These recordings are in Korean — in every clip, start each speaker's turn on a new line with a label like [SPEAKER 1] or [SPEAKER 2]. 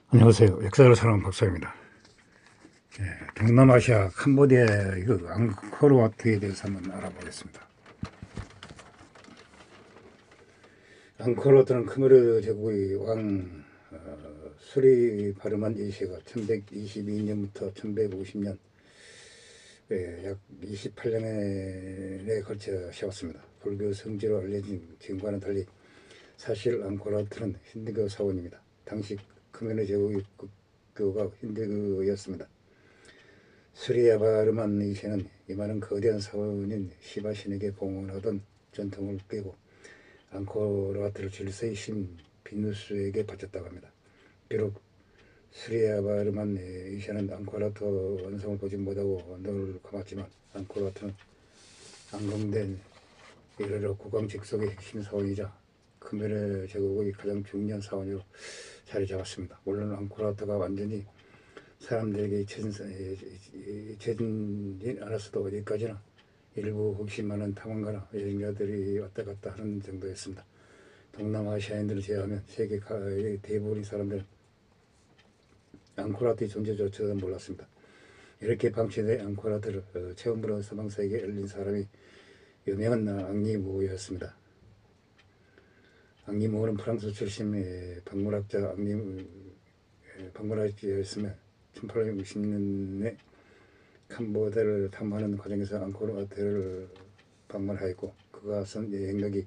[SPEAKER 1] 안녕하세요. 역사를 사랑하는 박사입니다. 동남아시아 캄보디아 앙코르와트에 대해서 한번 알아보겠습니다. 앙코르와트는 khmer 제국의 왕 수리 바르만 2세가 1122년부터 1150년 약 28년에 걸쳐 세웠습니다. 불교 성지로 알려진 지금과는 달리 사실 앙코르와트는 힌두교 사원입니다. 당시 khmer 제국의 국교가 힌두교였습니다. 수리야 바르만 2세는 이만한 거대한 사원인 시바신에게 봉헌하던 전통을 깨고 앙코르와트를 질서의 신 비누스에게 바쳤다고 합니다. 비록 수리야 바르만 2세는 앙코르와트 완성을 보지 못하고 눈을 감았지만 앙코르와트는 안공된 이르러 국왕 직속의 핵심 사원이자 khmer 제국의 가장 중요한 사원으로 자리 잡았습니다. 물론 앙코르와트가 완전히 사람들에게 잊혀지진 않았어도 어디까지나 일부 혹시 많은 탐험가나 여행자들이 왔다 갔다 하는 정도였습니다. 동남아시아인들을 제외하면 세계의 대부분의 사람들은 앙코르와트의 존재조차도 몰랐습니다. 이렇게 방치된 앙코르와트를 처음으로 서방세계에 알린 사람이 유명한 앙리무였습니다. 앙리무는 프랑스 출신의 박물학자였으며 1860년에 캄보디아를 탐험하는 과정에서 앙코르와트를 방문하였고 그가 쓴 여행록이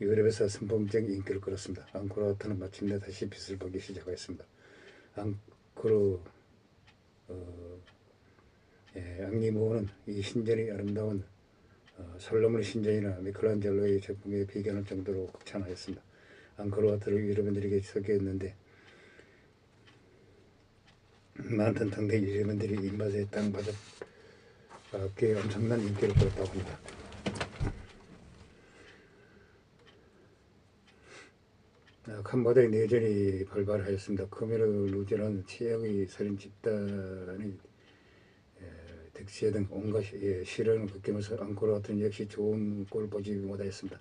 [SPEAKER 1] 유럽에서 선풍적인 인기를 끌었습니다. 앙코르와트는 마침내 다시 빛을 보기 시작하였습니다. 앙리무는 이 신전이 아름다운 솔로몬 신전이나 미켈란젤로의 작품에 비견할 정도로 극찬하였습니다. 앙코르와트를 여러분들에게 소개했는데 많던 당대 유럽인들이 입맛에 딱 맞아 꽤 엄청난 인기를 끌었다고 합니다. 캄보디아 내전이 발발하였습니다. khmer 루즈라는 최악의 살인 집단이 득세 등 온갖 시련을 겪으면서 앙코르와트는 역시 좋은 꼴을 보지 못하였습니다.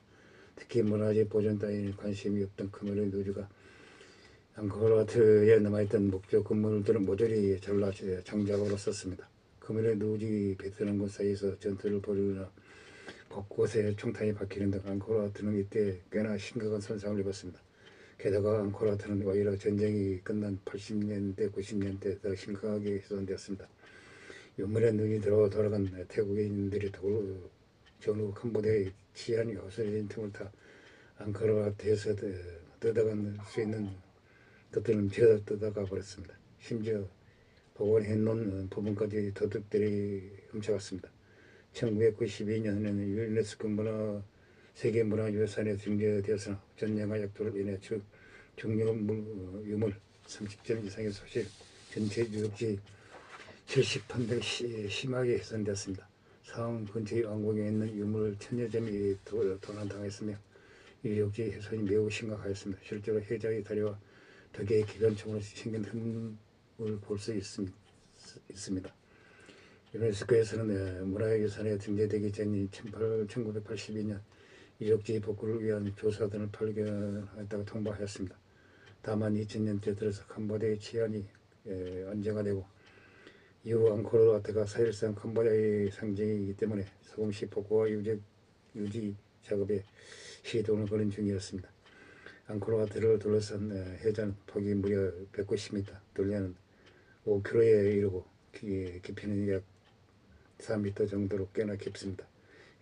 [SPEAKER 1] 특히 문화재 보존 따위에 관심이 없던 khmer 루즈가 앙코르와트에 남아있던 목조 건물들을 모조리 잘라 장작으로 썼습니다. khmer 루즈 베트남군 사이에서 전투를 벌이거나 곳곳에 총탄이 박히는 등 앙코르와트는 이때 꽤나 심각한 손상을 입었습니다. 게다가 앙코르와트는 오히려 전쟁이 끝난 80년대, 90년대 더 심각하게 훼손되었습니다. 유물에 눈이 들어 돌아간 태국인들이 전후 캄보디아의 치안이 허술해진 틈을 타 앙코르와트에서 뜯어갈 수 있는 것들은 죄다 뜯어가 버렸습니다. 심지어 복원해놓은 부분까지 도둑들이 훔쳐갔습니다. 1992년에는 유네스코 세계문화유산에 등재되었으나 전쟁과 약도로 인해 중요 유물 30점 이상의 소실, 전체 유적지 70톤 등 심하게 훼손되었습니다. 사원 근처의 왕궁에 있는 유물 1000여 점이 도난당했으며 유적지 훼손이 매우 심각하였습니다. 실제로 해자의 다리와 덕의 기관총으로 생긴 흠을 볼 수 있습니다. 유네스코에서는 문화유산에 등재되기 전인 1982년 유적지 복구를 위한 조사단을 발견했다고 통보하였습니다. 다만 2000년대 들어서 캄보디아의 치안이 안정화되고 이후 앙코르와트가 사실상 캄보디아의 상징이기 때문에 조금씩 복구와 유지 작업에 시동을 거는 중이었습니다. 앙코르와트를 둘러싼 해전 폭이 무려 190m, 둘레는 5km에 이르고 깊이는 약 4m 정도로 꽤나 깊습니다.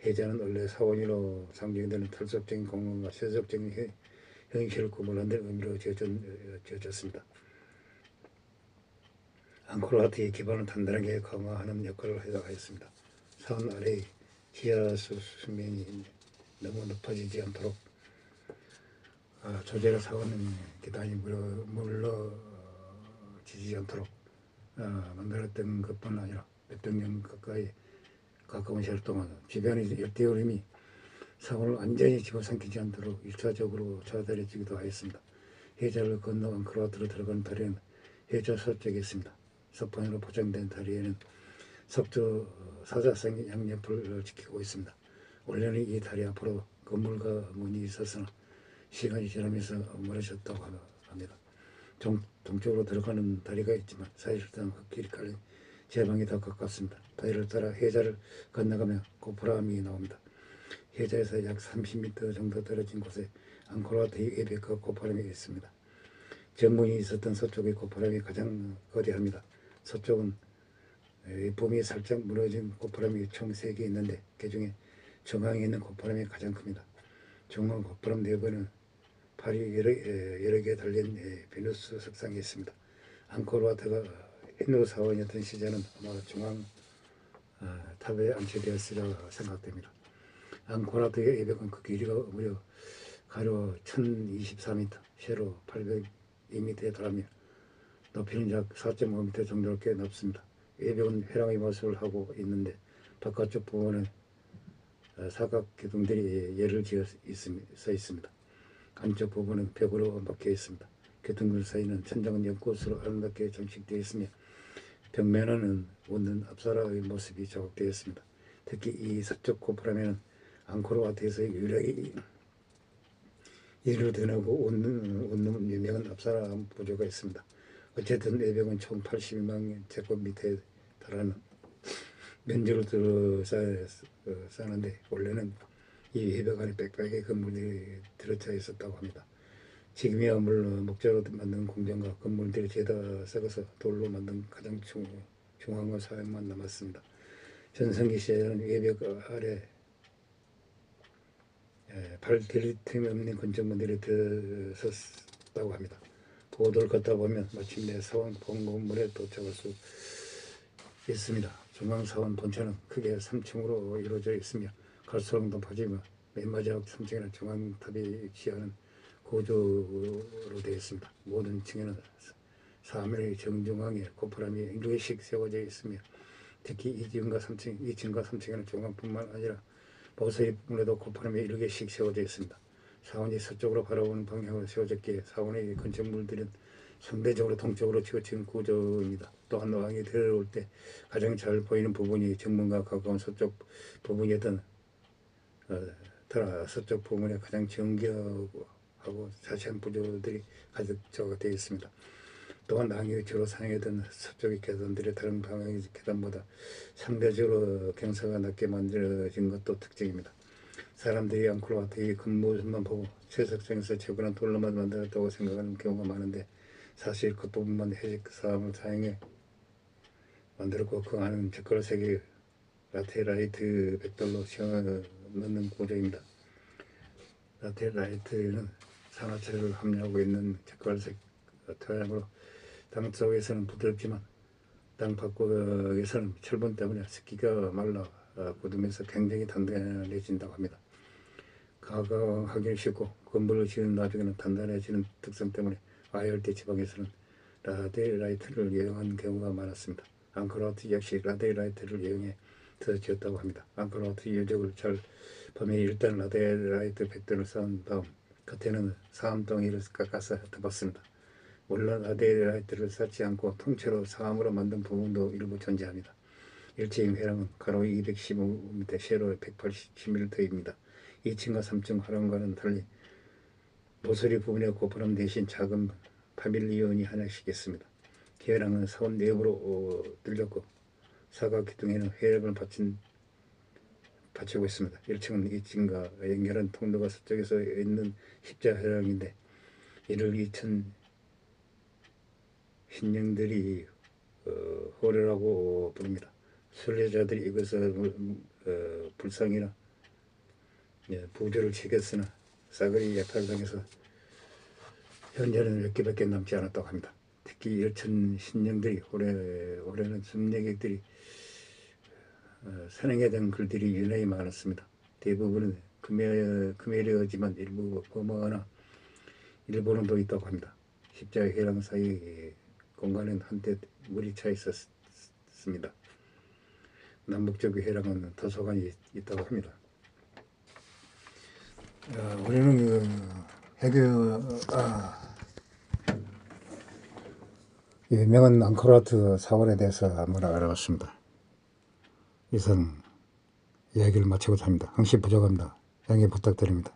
[SPEAKER 1] 해전은 원래 사원으로 상징되는 탈속적인 공간과 세속적인 현실을 구분하는 데 의미로 지어졌습니다. 앙코르와트의 기반을 단단하게 강화하는 역할을 하였습니다. 산 아래의 지하 수면이 너무 높아지지 않도록 조제를 사원은 계단이 물러지지 않도록 만들었던 것뿐 아니라 몇백 년 가까운 시일 동안 주변의 열대우림이 사원을 완전히 집어삼키지 않도록 일차적으로 차단해주기도 하였습니다. 해저를 건너 앙코르와트로 들어가는 다리는 해저 서쪽에 있습니다. 서판으로 포장된 다리에는 석조 사자성의 양옆을 지키고 있습니다. 원래는 이 다리 앞으로 건물과 문이 있었으나 시간이 지나면서 무너졌다고 합니다. 동쪽으로 들어가는 다리가 있지만 사실상 흙길이 깔린 제방이 더 가깝습니다. 다리를 따라 해자를 건너가면 고프람이 나옵니다. 해자에서 약 30m 정도 떨어진 곳에 앙코르와트 예배가 고프람이 있습니다. 정문이 있었던 서쪽의 고프람이 가장 거대합니다. 서쪽은 봄이 살짝 무너진 고프람이 총 3개 있는데 그 중에 중앙에 있는 고프람이 가장 큽니다. 중앙 고프람 내부에는 팔이 여러 개 달린 베누스 석상이 있습니다. 앙코르와트가 힌두 사원이었던 시절은 아마 중앙 탑에 안치되었으리라 생각됩니다. 앙코르와트의 예배관 그 길이가 무려 가로 1024m, 세로 802m에 달하며 높이는 약 4.5m 정도로 꽤 높습니다. 예배관 회랑의 모습을 하고 있는데 바깥쪽 부분은 사각 기둥들이 예를 지어 서 있습니다. 안쪽 부분은 벽으로 막혀 있습니다. 기둥들 사이는 천장은 연꽃으로 아름답게 장식되어 있으며 벽면에는 웃는 앞사라의 모습이 조각되어 있습니다. 특히 이 서쪽 고프람에는 앙코르와트에서의 유력이 이를 드러내고 웃는 유명한 앞사라 부조가 있습니다. 어쨌든 예배관 총 82만 제곱미터에 달하는 면적을 둘러싸는데 원래는 이 예배관에 빽빽하게 건물들이 들어차 있었다고 합니다. 지금이야 물론 목재로 만든 공장과 건물들이 죄다 썩어서 돌로 만든 가장 중앙과 사양만 남았습니다. 전성기 시절에는 예배관 아래 발 디딜 틈이 없는 건축물들이 들어섰다고 합니다. 보도를 걷다 보면 마침내 사원 본건물에 도착할 수 있습니다. 중앙사원 본체는 크게 3층으로 이루어져 있으며 갈수록 높아지며 맨 마지막 3층에는 중앙탑이 위치하는 구조로 되어 있습니다. 모든 층에는 사면의 정중앙에 고프람이 7개씩 세워져 있으며 특히 2층과 3층에는 중앙뿐만 아니라 보서의 부분에도 고프람이 7개씩 세워져 있습니다. 사원이 서쪽으로 바라보는 방향으로 세워졌기에 사원의 건축물들은 상대적으로 동쪽으로 치우친 구조입니다. 또한 왕이 들어올 때 가장 잘 보이는 부분이 정문과 가까운 서쪽 부분이었던 서쪽 부분에 가장 정교하고 자세한 구조들이 가득 조각되어 있습니다. 또한 왕이 주로 사용했던 서쪽의 계단들이 다른 방향의 계단보다 상대적으로 경사가 낮게 만들어진 것도 특징입니다. 사람들이 앙코르와트의 겉모습만 보고 채석장에서 최고란 돌로만 만들었다고 생각하는 경우가 많은데 사실 그 부분만 해적 사람을 사용해 만들었고 그 안은 젓가락색의 라테라이트 백돌로 씌워넣는 구조입니다. 라테라이트는 산화철을 함유하고 있는 젓가락색 토양으로 땅 속에서는 부드럽지만 땅 밖에서는 철분 때문에 습기가 말라 굳으면서 굉장히 단단해진다고 합니다. 가공하기 쉽고 건물을 지은 나중에는 단단해지는 특성 때문에 아열대 지방에서는 라데라이트를 이용한 경우가 많았습니다. 앙코르와트 역시 라데라이트를 이용해 지었다고 합니다. 앙코르와트 유적을 잘 보면 일단 라데라이트 백돌을 쌓은 다음 겉에는 사암덩이를 깎아서 덮었습니다. 물론 라데라이트를 쌓지 않고 통째로 사암으로 만든 부분도 일부 존재합니다. 일체의 회랑은 가로 215m, 세로 180m입니다. 2층과 3층 화랑과는 달리 모서리 부분에 고프람 대신 작은 파밀리온이 하나씩 있습니다. 회랑은 사원 내부로 뚫렸고 사각 기둥에는 회랑을 받치고 있습니다. 1층은 2층과 연결한 통로가 서쪽에서 있는 십자 회랑인데 이를 2층 신령들이 호례라고 부릅니다. 순례자들이 이것을 불상이나 부조를 지켰으나 싸그리 약탈당해서 현재는 몇 개밖에 남지 않았다고 합니다. 특히 일천 신령들이 올해는 순례객들이 선행에 대한 글들이 유난히 많았습니다. 대부분은 금해려지만 일부 범어나 일본어도 있다고 합니다. 십자가 회랑 사이 공간은 한때 물이 차 있었습니다. 남북쪽 회랑은 도서관이 있다고 합니다. 우리는 유명한 앙코르와트 사원에 대해서 한번 알아봤습니다. 이상 이야기를 마치고자 합니다. 항시 부족합니다. 양해 부탁드립니다.